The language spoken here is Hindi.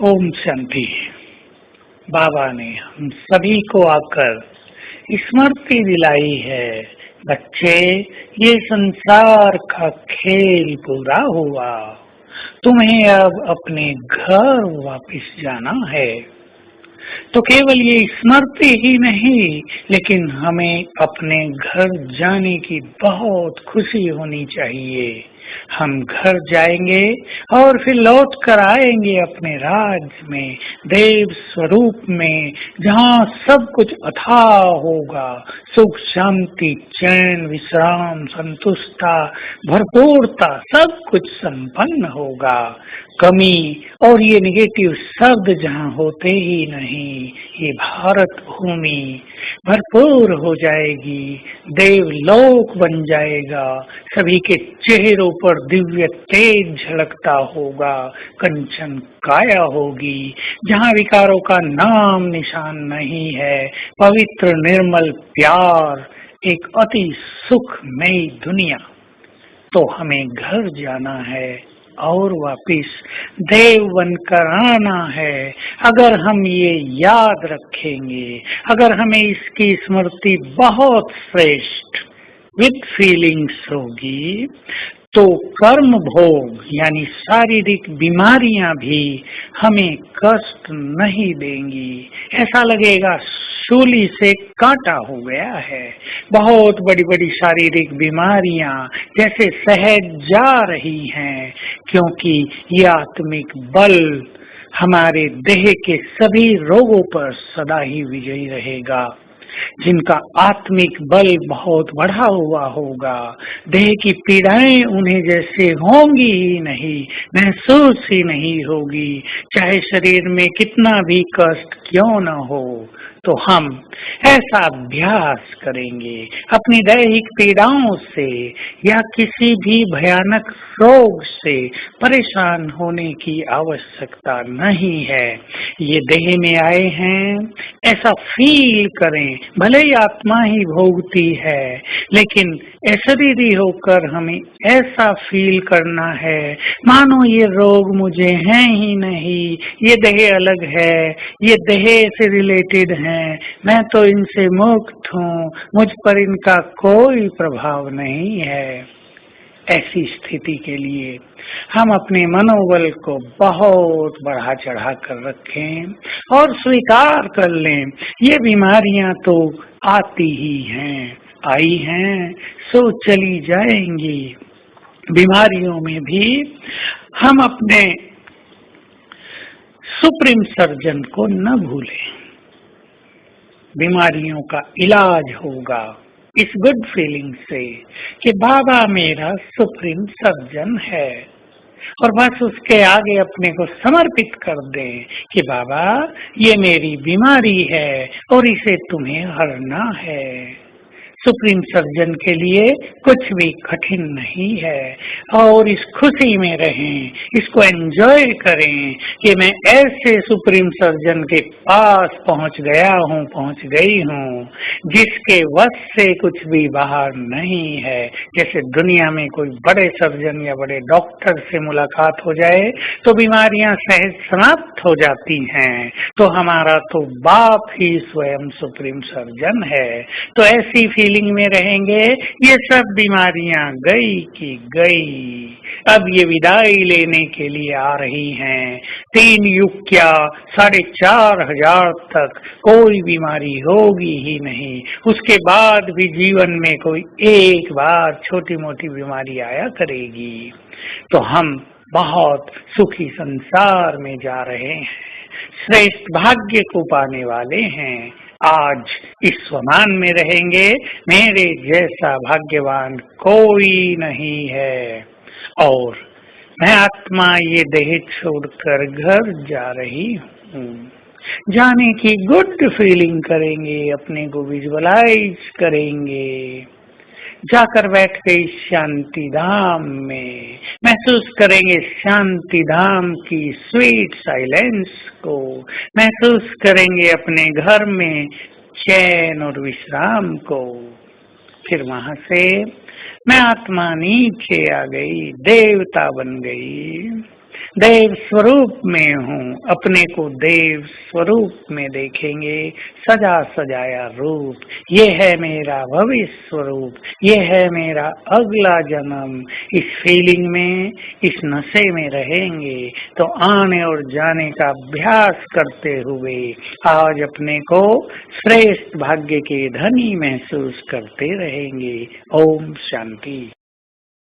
ओम शांति। बाबा ने हम सभी को आकर स्मृति दिलाई है, बच्चे, ये संसार का खेल पूरा हुआ, तुम्हें अब अपने घर वापस जाना है। तो केवल ये स्मृति ही नहीं, लेकिन हमें अपने घर जाने की बहुत खुशी होनी चाहिए। हम घर जाएंगे और फिर लौट कर आएंगे अपने राज्य में, देव स्वरूप में, जहाँ सब कुछ अथाह होगा, सुख शांति चैन विश्राम संतुष्टता भरपूरता सब कुछ संपन्न होगा। कमी और ये निगेटिव शब्द जहाँ होते ही नहीं, ये भारत भूमि भरपूर हो जाएगी, देवलोक बन जाएगा, सभी के चेहरों पर दिव्य तेज झलकता होगा, कंचन काया होगी, जहाँ विकारों का नाम निशान नहीं है, पवित्र निर्मल प्यार, एक अति सुखमयी दुनिया। तो हमें घर जाना है और वापिस देव बनकर आना है। अगर हम ये याद रखेंगे, अगर हमें इसकी स्मृति बहुत श्रेष्ठ विद फीलिंग्स होगी, तो कर्म भोग यानी शारीरिक बीमारियां भी हमें कष्ट नहीं देंगी। ऐसा लगेगा सूली से काटा हो गया है। बहुत बड़ी बड़ी शारीरिक बीमारियां जैसे सहज जा रही हैं, क्योंकि ये आत्मिक बल हमारे देह के सभी रोगों पर सदा ही विजयी रहेगा। जिनका आत्मिक बल बहुत बढ़ा हुआ होगा, देह की पीड़ाएं उन्हें जैसे होंगी ही नहीं, महसूस ही नहीं होगी, चाहे शरीर में कितना भी कष्ट क्यों न हो। तो हम ऐसा अभ्यास करेंगे, अपनी दैहिक पीड़ाओं से या किसी भी भयानक रोग से परेशान होने की आवश्यकता नहीं है। ये देह में आए हैं, ऐसा फील करें, भले ही आत्मा ही भोगती है, लेकिन शरीरी होकर हमें ऐसा फील करना है मानो ये रोग मुझे हैं ही नहीं, ये देह अलग है, ये देह से रिलेटेड है, मैं तो इनसे मुक्त हूँ, मुझ पर इनका कोई प्रभाव नहीं है। ऐसी स्थिति के लिए हम अपने मनोबल को बहुत बढ़ा चढ़ा कर रखें और स्वीकार कर लें, ये बीमारियां तो आती ही हैं, आई हैं सो चली जाएंगी। बीमारियों में भी हम अपने सुप्रीम सर्जन को न भूलें। बीमारियों का इलाज होगा इस गुड फीलिंग से कि बाबा मेरा सुप्रीम सर्जन है, और बस उसके आगे अपने को समर्पित कर दें कि बाबा ये मेरी बीमारी है और इसे तुम्हें हरना है। सुप्रीम सर्जन के लिए कुछ भी कठिन नहीं है, और इस खुशी में रहें, इसको एंजॉय करें कि मैं ऐसे सुप्रीम सर्जन के पास पहुंच गया हूं, पहुंच गई हूं, जिसके वश से कुछ भी बाहर नहीं है। जैसे दुनिया में कोई बड़े सर्जन या बड़े डॉक्टर से मुलाकात हो जाए तो बीमारियां सहज समाप्त हो जाती हैं, तो हमारा तो बाप ही स्वयं सुप्रीम सर्जन है। तो ऐसी फीलिंग में रहेंगे, ये सब बीमारियां गई की गई, अब ये विदाई लेने के लिए आ रही हैं। 3 युग क्या 4,500 तक कोई बीमारी होगी ही नहीं, उसके बाद भी जीवन में कोई एक बार छोटी मोटी बीमारी आया करेगी। तो हम बहुत सुखी संसार में जा रहे हैं, श्रेष्ठ भाग्य को पाने वाले हैं। आज इस स्वमान में रहेंगे, मेरे जैसा भाग्यवान कोई नहीं है, और मैं आत्मा ये देह छोड़कर घर जा रही हूँ। जाने की गुड फीलिंग करेंगे, अपने को विजुअलाइज करेंगे, जाकर बैठ गई शांति धाम में, महसूस करेंगे शांति धाम की स्वीट साइलेंस को, महसूस करेंगे अपने घर में चैन और विश्राम को। फिर वहां से मैं आत्मा नीचे आ गई, देवता बन गई, देव स्वरूप में हूँ, अपने को देव स्वरूप में देखेंगे, सजा सजाया रूप, ये है मेरा भविष्य स्वरूप, ये है मेरा अगला जन्म। इस फीलिंग में, इस नशे में रहेंगे तो आने और जाने का अभ्यास करते हुए आज अपने को श्रेष्ठ भाग्य के धनी महसूस करते रहेंगे। ओम शांति।